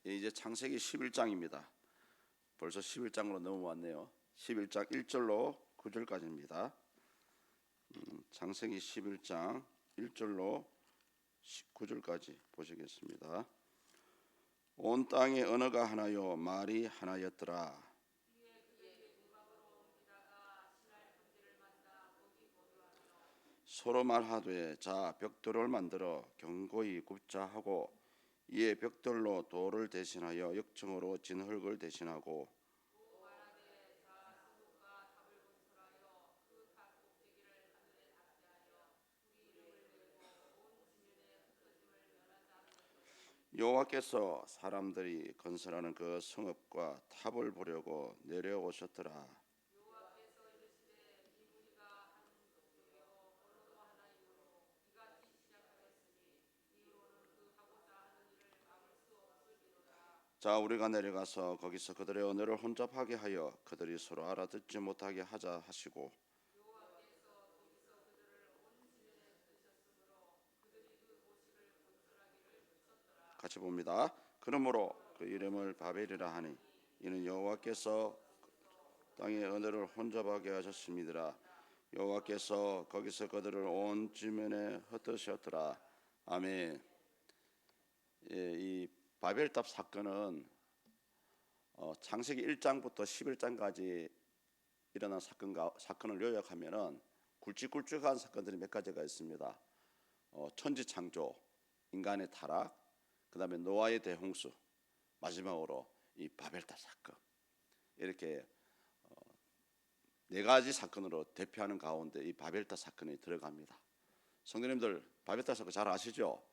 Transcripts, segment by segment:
이제 창세기 11장입니다. 벌써 11장으로 넘어왔네요. 11장 1절로 9절까지입니다. 창세기 11장 1절로 19절까지 보시겠습니다. 온 땅에 언어가 하나요 말이 하나였더라. 서로 말하되 자 벽돌을 만들어 견고히 굽자 하고 이에 벽돌로 돌을 대신하여 역청으로 진흙을 대신하고 여호와께서 사람들이 건설하는 그 성읍과 탑을 보려고 내려오셨더라. 자 우리가 내려가서 거기서 그들의 언어를 혼잡하게 하여 그들이 서로 알아듣지 못하게 하자 하시고 같이 봅니다. 그러므로 그 이름을 바벨이라 하니 이는 여호와께서 땅의 언어를 혼잡하게 하셨음이더라. 여호와께서 거기서 그들을 온 지면에 흩으셨더라. 아멘. 이 바벨탑 사건은 창세기 1장부터 11장까지 일어난 사건을 요약하면은 굵직굵직한 사건들이 몇 가지가 있습니다. 천지창조, 인간의 타락, 그 다음에 노아의 대홍수, 마지막으로 이 바벨탑 사건, 이렇게 네 가지 사건으로 대표하는 가운데 이 바벨탑 사건이 들어갑니다. 성도님들 바벨탑 사건 잘 아시죠?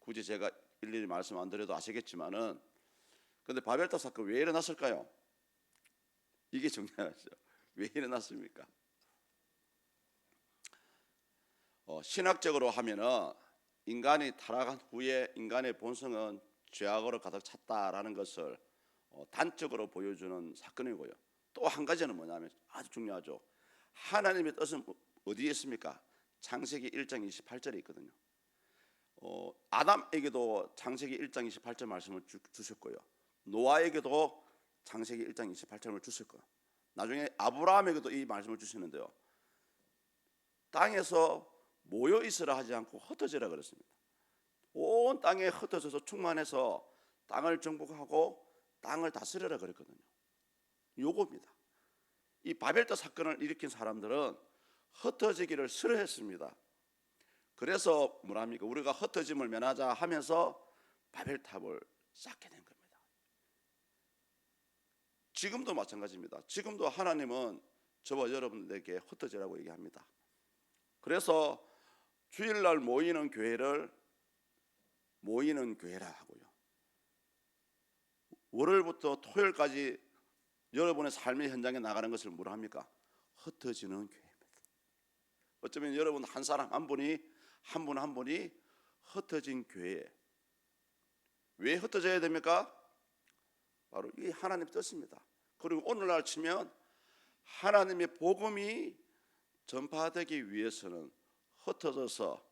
굳이 제가 일일이 말씀 안 드려도 아시겠지만은, 근데 바벨탑 사건 왜 일어났을까요? 이게 중요하죠. 왜 일어났습니까? 신학적으로 하면은 인간이 타락한 후에 인간의 본성은 죄악으로 가득 찼다라는 것을 단적으로 보여주는 사건이고요. 또 한 가지는 뭐냐면 아주 중요하죠. 하나님의 뜻은 어디에 있습니까? 창세기 1장 28절에 있거든요. 아담에게도 창세기 1장 28절 말씀을 주셨고요. 노아에게도 창세기 1장 28절을 주실 거예요. 나중에 아브라함에게도 이 말씀을 주시는데요. 땅에서 모여 있으라 하지 않고 흩어지라 그랬습니다. 온 땅에 흩어져서 충만해서 땅을 정복하고 땅을 다스려라 그랬거든요. 요겁니다. 이 바벨탑 사건을 일으킨 사람들은 흩어지기를 싫어했습니다. 그래서 뭐랍니까? 우리가 흩어짐을 면하자 하면서 바벨탑을 쌓게 된 겁니다. 지금도 마찬가지입니다. 지금도 하나님은 저와 여러분들에게 흩어지라고 얘기합니다. 그래서 주일날 모이는 교회를 모이는 교회라 하고요. 월요일부터 토요일까지 여러분의 삶의 현장에 나가는 것을 뭐라 합니까? 흩어지는 교회입니다. 어쩌면 여러분 한 사람 한 분이 한 분 한 분이 흩어진 교회. 왜 흩어져야 됩니까? 바로 이 하나님의 뜻입니다. 그리고 오늘날 치면 하나님의 복음이 전파되기 위해서는 흩어져서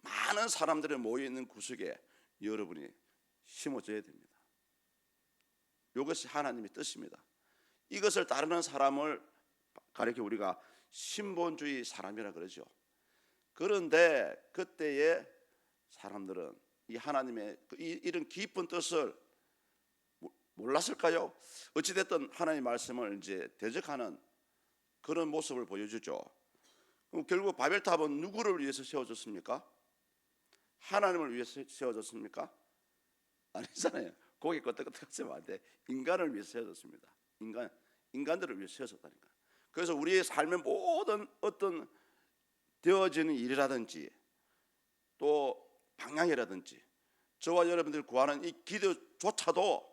많은 사람들이 모여있는 구석에 여러분이 심어져야 됩니다. 이것이 하나님의 뜻입니다. 이것을 따르는 사람을 가리켜 우리가 신본주의 사람이라 그러죠. 그런데 그때의 사람들은 이 하나님의 이런 깊은 뜻을 몰랐을까요? 어찌됐든 하나님의 말씀을 이제 대적하는 그런 모습을 보여주죠. 그럼 결국 바벨탑은 누구를 위해서 세워졌습니까? 하나님을 위해서 세워졌습니까? 아니잖아요. 고개 끄덕끄덕하면 안 돼. 인간을 위해서 세워졌습니다. 인간들을 위해서 세워졌다니까. 그래서 우리의 삶의 모든 어떤 되어지는 일이라든지 또 방향이라든지 저와 여러분들이 구하는 이 기도조차도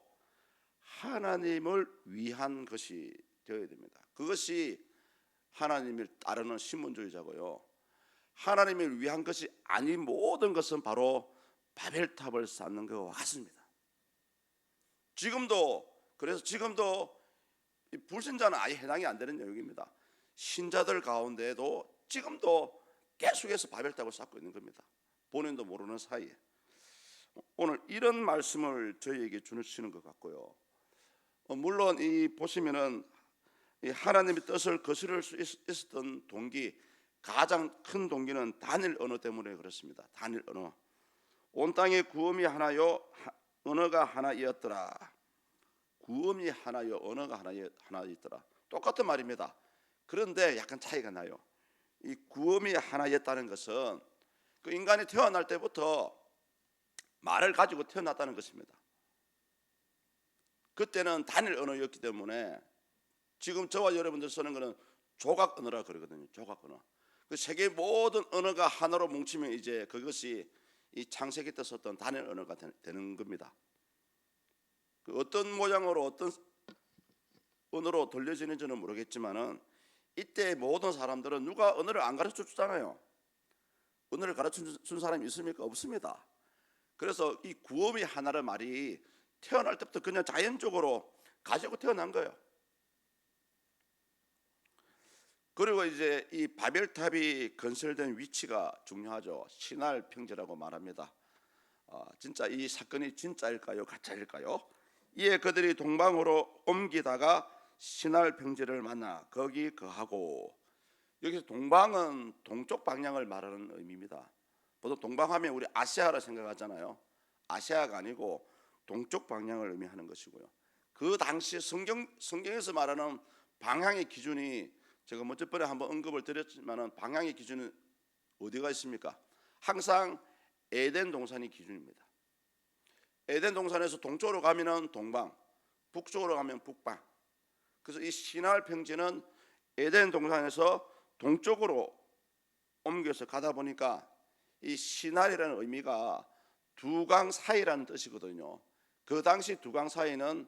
하나님을 위한 것이 되어야 됩니다. 그것이 하나님을 따르는 신분주의자고요. 하나님을 위한 것이 아닌 모든 것은 바로 바벨탑을 쌓는 것과 같습니다. 그래서 지금도 불신자는 아예 해당이 안 되는 영역입니다. 신자들 가운데에도 지금도 계속해서 바벨탑을 쌓고 있는 겁니다. 본인도 모르는 사이에. 오늘 이런 말씀을 저희에게 주시는 것 같고요. 물론 이 보시면은 이 하나님의 뜻을 거스를 수 있었던 동기, 가장 큰 동기는 단일 언어 때문에 그렇습니다. 단일 언어. 온 땅에 구음이 하나요 언어가 하나이었더라. 구음이 하나요 언어가 하나이었더라. 똑같은 말입니다. 그런데 약간 차이가 나요. 이 구음이 하나였다는 것은 그 인간이 태어날 때부터 말을 가지고 태어났다는 것입니다. 그때는 단일 언어였기 때문에 지금 저와 여러분들 쓰는 것은 조각 언어라 그러거든요. 조각 언어. 그 세계 모든 언어가 하나로 뭉치면 이제 그것이 이 창세기 때 썼던 단일 언어가 되는 겁니다. 그 어떤 모양으로 어떤 언어로 들려지는지는 모르겠지만은 이때 모든 사람들은 누가 언어를 안 가르쳐 주잖아요. 언어를 가르쳐 준 사람이 있습니까? 없습니다. 그래서 이 구음이 하나의 말이 태어날 때부터 그냥 자연적으로 가지고 태어난 거예요. 그리고 이제 이 바벨탑이 건설된 위치가 중요하죠. 신할 평지라고 말합니다. 진짜 이 사건이 진짜일까요? 가짜일까요? 이에 그들이 동방으로 옮기다가 신할 평지를 만나 거기 거하고, 여기서 동방은 동쪽 방향을 말하는 의미입니다. 보통 동방하면 우리 아시아라 생각하잖아요. 아시아가 아니고 동쪽 방향을 의미하는 것이고요. 그 당시 성경에서 말하는 방향의 기준이 제가 먼저번에 한번 언급을 드렸지만은 방향의 기준은 어디가 있습니까? 항상 에덴 동산이 기준입니다. 에덴 동산에서 동쪽으로 가면은 동방, 북쪽으로 가면 북방. 그래서 이 시날 평지는 에덴 동산에서 동쪽으로 옮겨서 가다 보니까 이 시날이라는 의미가 두 강 사이라는 뜻이거든요. 그 당시 두 강 사이는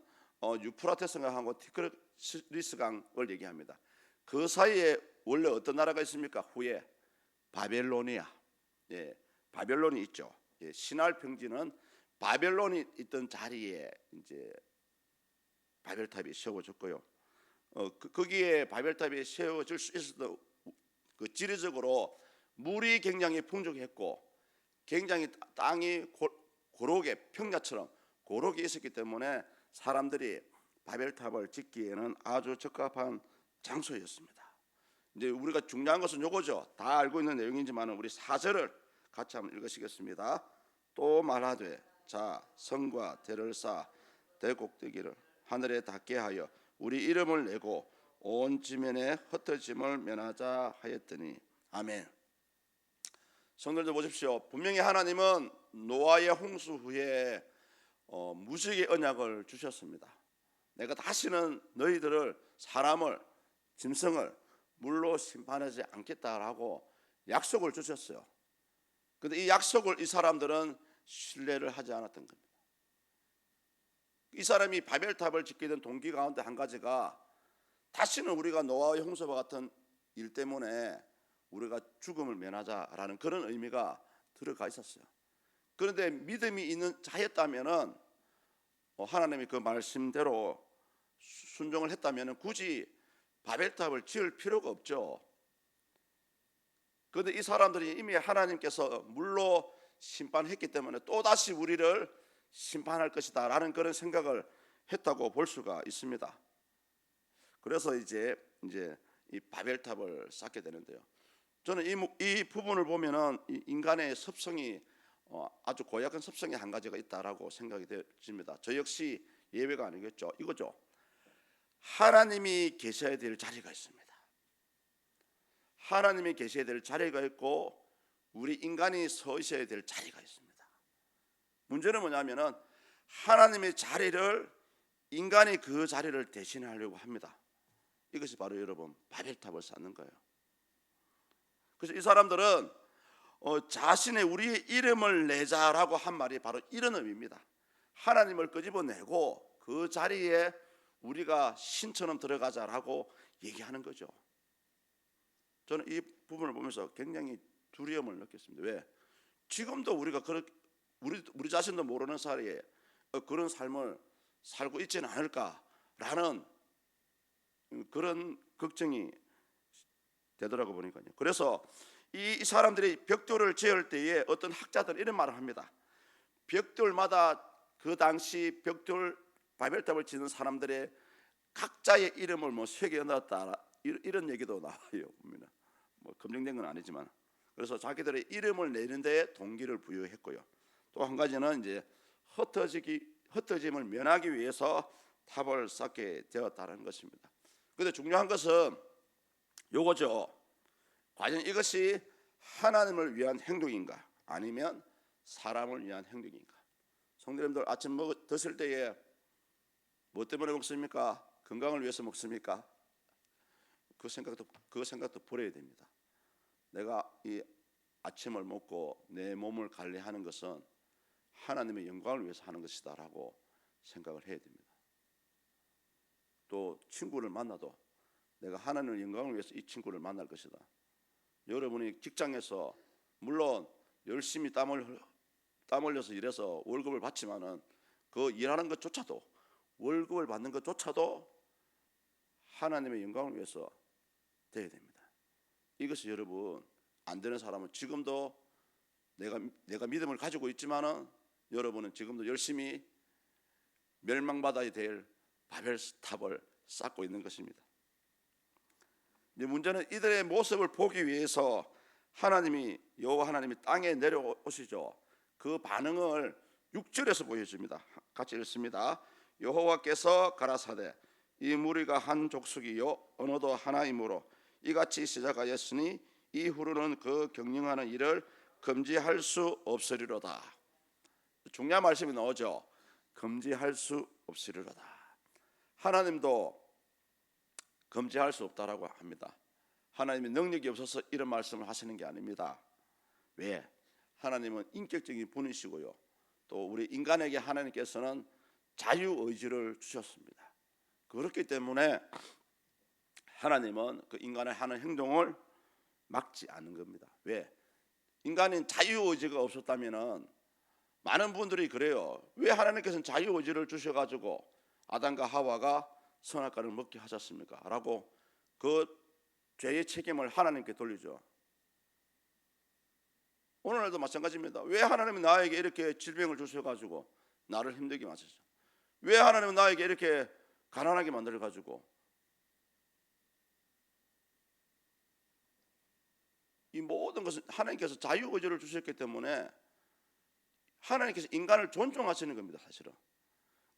유프라테스 강하고 티그리스 강을 얘기합니다. 그 사이에 원래 어떤 나라가 있습니까? 후에 바벨로니아, 바벨론이 있죠. 시날 평지는 바벨론이 있던 자리에 이제 바벨탑이 세워졌고요. 거기에 바벨탑이 세워질 수 있었던 그 지리적으로 물이 굉장히 풍족했고 굉장히 땅이 고록에 평야처럼 고록이 있었기 때문에 사람들이 바벨탑을 짓기에는 아주 적합한 장소였습니다. 이제 우리가 중요한 것은 요거죠. 다 알고 있는 내용이지만 우리 4절을 같이 한번 읽으시겠습니다. 또 말하되 자 성과 대를 쌓아 대곡되기를 하늘에 닿게 하여 우리 이름을 내고 온 지면에 흩어짐을 면하자 하였더니 아멘. 성도들 보십시오. 분명히 하나님은 노아의 홍수 후에 무지개 언약을 주셨습니다. 내가 다시는 너희들을 사람을 짐승을 물로 심판하지 않겠다라고 약속을 주셨어요. 그런데 이 약속을 이 사람들은 신뢰를 하지 않았던 겁니다. 이 사람이 바벨탑을 짓게 된 동기 가운데 한 가지가 다시는 우리가 노아의 홍수와 같은 일 때문에 우리가 죽음을 면하자라는 그런 의미가 들어가 있었어요. 그런데 믿음이 있는 자였다면은 하나님이 그 말씀대로 순종을 했다면은 굳이 바벨탑을 지을 필요가 없죠. 그런데 이 사람들이 이미 하나님께서 물로 심판했기 때문에 또다시 우리를 심판할 것이다 라는 그런 생각을 했다고 볼 수가 있습니다. 그래서 이제 이 바벨탑을 쌓게 되는데요. 저는 이 부분을 보면은 인간의 습성이 아주 고약한 습성의 한 가지가 있다라고 생각이 됩니다. 저 역시 예외가 아니겠죠. 이거죠. 하나님이 계셔야 될 자리가 있습니다. 하나님이 계셔야 될 자리가 있고 우리 인간이 서 있어야 될 자리가 있습니다. 문제는 뭐냐면은 하나님의 자리를 인간이 그 자리를 대신하려고 합니다. 이것이 바로 여러분 바벨탑을 쌓는 거예요. 그래서 이 사람들은 자신의 우리의 이름을 내자라고 한 말이 바로 이런 의미입니다. 하나님을 끄집어내고 그 자리에 우리가 신처럼 들어가자라고 얘기하는 거죠. 저는 이 부분을 보면서 굉장히 두려움을 느꼈습니다. 왜? 지금도 우리가 우리 자신도 모르는 사이에 그런 삶을 살고 있지는 않을까라는 그런 걱정이 되더라고 보니까요. 그래서 이 사람들이 벽돌을 지을 때에 어떤 학자들은 이런 말을 합니다. 벽돌마다 그 당시 벽돌 바벨탑을 짓는 사람들의 각자의 이름을 뭐 새겨 넣었다 이런 얘기도 나와요. 보면 뭐 검증된 건 아니지만 그래서 자기들의 이름을 내는 데 동기를 부여했고요. 또 한 가지는 이제 흩어짐을 면하기 위해서 탑을 쌓게 되었다는 것입니다. 그런데 중요한 것은 요거죠. 과연 이것이 하나님을 위한 행동인가 아니면 사람을 위한 행동인가? 성도님들 아침 드실 때에 뭐 때문에 먹습니까? 건강을 위해서 먹습니까? 그 생각도 버려야 됩니다. 내가 이 아침을 먹고 내 몸을 관리하는 것은 하나님의 영광을 위해서 하는 것이다라고 생각을 해야 됩니다. 또 친구를 만나도 내가 하나님의 영광을 위해서 이 친구를 만날 것이다. 여러분이 직장에서 물론 열심히 땀 흘려서 일해서 월급을 받지만은 그 일하는 것조차도 월급을 받는 것조차도 하나님의 영광을 위해서 돼야 됩니다. 이것이 여러분 안 되는 사람은 지금도 내가 믿음을 가지고 있지만은 여러분은 지금도 열심히 멸망받아야 될 바벨탑을 쌓고 있는 것입니다. 이제 문제는 이들의 모습을 보기 위해서 여호와 하나님이 땅에 내려오시죠. 그 반응을 6절에서 보여줍니다. 같이 읽습니다. 여호와께서 가라사대 이 무리가 한 족속이요 언어도 하나이므로 이같이 시작하였으니 이후로는 그 경영하는 일을 금지할 수 없으리로다. 중요한 말씀이 나오죠. 금지할 수 없으리로다. 하나님도 금지할 수 없다라고 합니다. 하나님의 능력이 없어서 이런 말씀을 하시는 게 아닙니다. 왜? 하나님은 인격적인 분이시고요. 또 우리 인간에게 하나님께서는 자유의지를 주셨습니다. 그렇기 때문에 하나님은 그 인간의 하는 행동을 막지 않는 겁니다. 왜? 인간인 자유의지가 없었다면 많은 분들이 그래요. 왜 하나님께서는 자유의지를 주셔가지고 아담과 하와가 선악과를 먹게 하셨습니까? 라고 그 죄의 책임을 하나님께 돌리죠. 오늘날도 마찬가지입니다. 왜 하나님은 나에게 이렇게 질병을 주셔가지고 나를 힘들게 하셨죠? 왜 하나님은 나에게 이렇게 가난하게 만들어가지고 이 모든 것은 하나님께서 자유의지를 주셨기 때문에 하나님께서 인간을 존중하시는 겁니다. 사실은.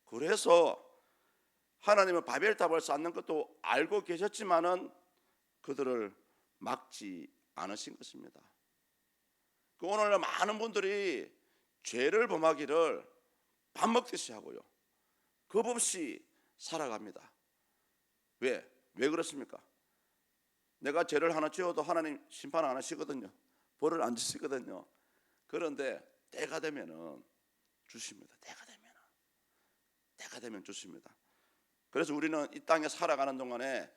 그래서 하나님은 바벨탑을 쌓는 것도 알고 계셨지만은 그들을 막지 않으신 것입니다. 오늘날 많은 분들이 죄를 범하기를 밥 먹듯이 하고요. 겁 없이 살아갑니다. 왜 그렇습니까? 내가 죄를 하나 지어도 하나님 심판 안 하시거든요. 벌을 안 주시거든요. 그런데 때가 되면은 주십니다. 때가 되면 주십니다. 그래서 우리는 이 땅에 살아가는 동안에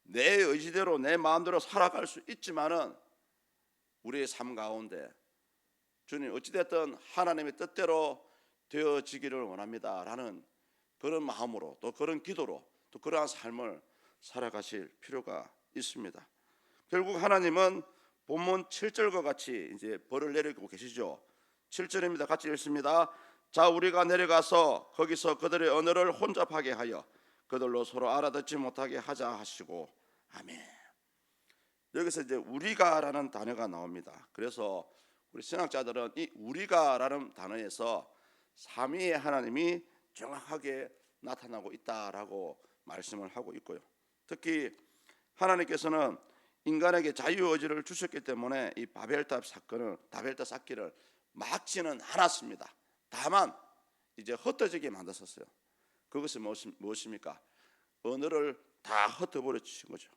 내 의지대로 내 마음대로 살아갈 수 있지만은 우리의 삶 가운데 주님 어찌됐든 하나님의 뜻대로 되어지기를 원합니다라는 그런 마음으로 또 그런 기도로 또 그러한 삶을 살아가실 필요가 있습니다. 결국 하나님은 본문 7절과 같이 이제 벌을 내리고 계시죠. 7절입니다. 같이 읽습니다. 자 우리가 내려가서 거기서 그들의 언어를 혼잡하게 하여 그들로 서로 알아듣지 못하게 하자 하시고 아멘. 여기서 이제 우리가라는 단어가 나옵니다. 그래서 우리 신학자들은 이 우리가라는 단어에서 삼위의 하나님이 정확하게 나타나고 있다라고 말씀을 하고 있고요. 특히 하나님께서는 인간에게 자유의지를 주셨기 때문에 이 바벨탑 쌓기를 막지는 않았습니다. 다만 이제 흩어지게 만드셨어요. 그것이 무엇입니까? 언어를 다 흩어버려 주신 거죠.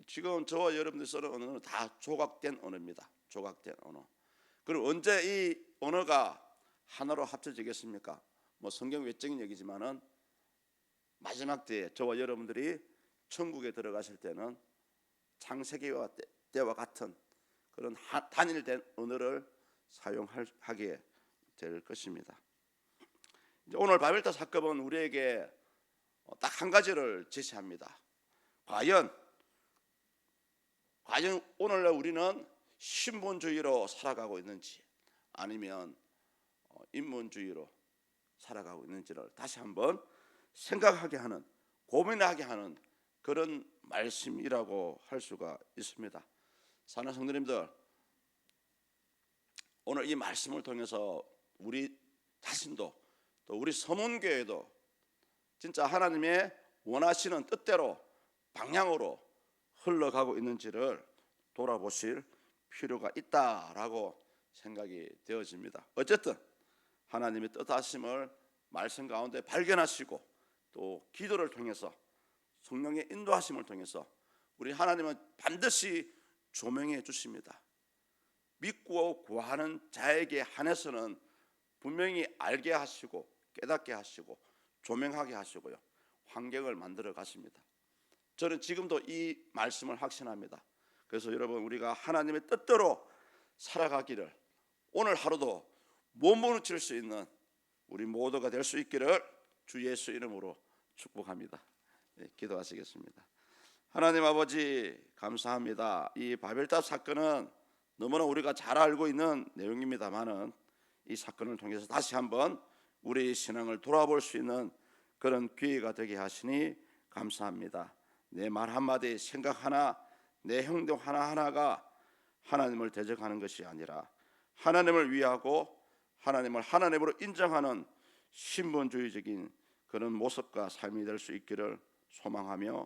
지금 저와 여러분들이 쓰는 언어는 다 조각된 언어입니다. 조각된 언어. 그럼 언제 이 언어가 하나로 합쳐지겠습니까? 뭐 성경 외적인 얘기지만은 마지막 때에 저와 여러분들이 천국에 들어가실 때는 창세기 때와 같은 그런 단일된 언어를 사용하게 될 것입니다. 오늘 바벨탑 사건은 우리에게 딱 한 가지를 제시합니다. 과연 오늘날 우리는 신분주의로 살아가고 있는지 아니면 인본주의로 살아가고 있는지를 다시 한번 생각하게 하는, 고민하게 하는 그런 말씀이라고 할 수가 있습니다. 사랑하는 성도님들, 오늘 이 말씀을 통해서 우리 자신도 또 우리 서문교회도 진짜 하나님의 원하시는 뜻대로 방향으로 흘러가고 있는지를 돌아보실 필요가 있다라고 생각이 되어집니다. 어쨌든 하나님의 뜻하심을 말씀 가운데 발견하시고 또 기도를 통해서 성령의 인도하심을 통해서 우리 하나님은 반드시 조명해 주십니다. 믿고 구하는 자에게 한해서는 분명히 알게 하시고 깨닫게 하시고 조명하게 하시고요, 환경을 만들어 가십니다. 저는 지금도 이 말씀을 확신합니다. 그래서 여러분, 우리가 하나님의 뜻대로 살아가기를 오늘 하루도 못 무너질 수 있는 우리 모두가 될 수 있기를 주 예수 이름으로 축복합니다. 네, 기도하시겠습니다. 하나님 아버지, 감사합니다. 이 바벨탑 사건은 너무나 우리가 잘 알고 있는 내용입니다만은 이 사건을 통해서 다시 한번 우리 신앙을 돌아볼 수 있는 그런 기회가 되게 하시니 감사합니다. 내 말 한마디, 생각 하나, 내 행동 하나하나가 하나님을 대적하는 것이 아니라 하나님을 위하고 하나님을 하나님으로 인정하는 신본주의적인 그런 모습과 삶이 될 수 있기를 소망하며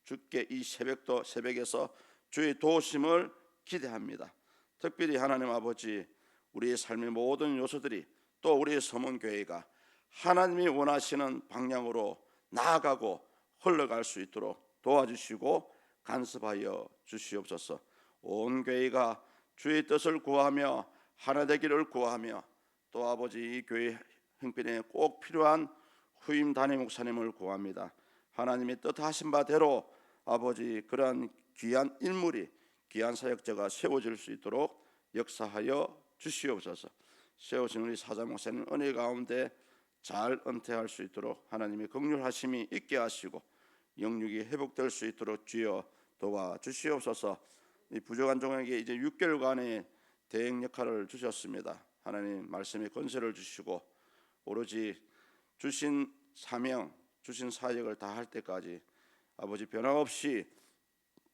주께 이 새벽에서 주의 도우심을 기대합니다. 특별히 하나님 아버지, 우리의 삶의 모든 요소들이 또 우리의 서문교회가 하나님이 원하시는 방향으로 나아가고 흘러갈 수 있도록 도와주시고 간섭하여 주시옵소서. 온 교회가 주의 뜻을 구하며 하나 되기를 구하며 또 아버지, 이 교회 형편에 꼭 필요한 후임 담임 목사님을 구합니다. 하나님이 뜻하신 바대로 아버지, 그러한 귀한 인물이, 귀한 사역자가 세워질 수 있도록 역사하여 주시옵소서. 세우신 우리 사장 목사님 은혜 가운데 잘 은퇴할 수 있도록 하나님의 긍휼하심이 있게 하시고 영육이 회복될 수 있도록 주여 도와주시옵소서. 이 부족한 종에게 이제 6개월간의 대행 역할을 주셨습니다. 하나님 말씀의 권세를 주시고 오로지 주신 사명, 주신 사역을 다할 때까지 아버지 변함없이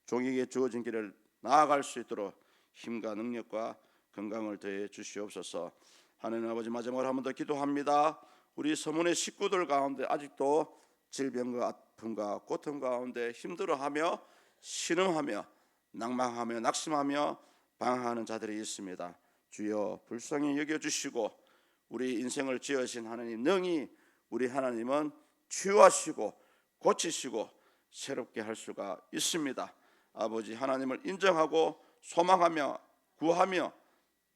종에게 주어진 길을 나아갈 수 있도록 힘과 능력과 건강을 더해 주시옵소서. 하나님 아버지, 마지막으로 한 번 더 기도합니다. 우리 서문의 식구들 가운데 아직도 질병과 아픔과 고통 가운데 힘들어하며 신음하며 낭망하며 낙심하며 방황하는 자들이 있습니다. 주여 불쌍히 여겨주시고 우리 인생을 지으신 하나님 능히 우리 하나님은 치유하시고 고치시고 새롭게 할 수가 있습니다. 아버지, 하나님을 인정하고 소망하며 구하며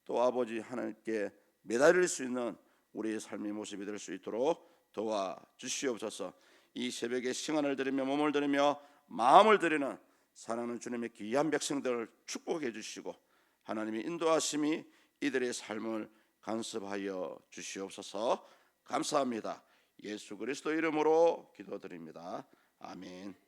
또 아버지 하나님께 매달릴 수 있는 우리의 삶의 모습이 될 수 있도록 도와주시옵소서. 이 새벽에 시간을 드리며 몸을 드리며 마음을 드리는 사랑하는 주님의 귀한 백성들을 축복해 주시고 하나님의 인도하심이 이들의 삶을 간섭하여 주시옵소서. 감사합니다. 예수 그리스도 이름으로 기도드립니다. 아멘.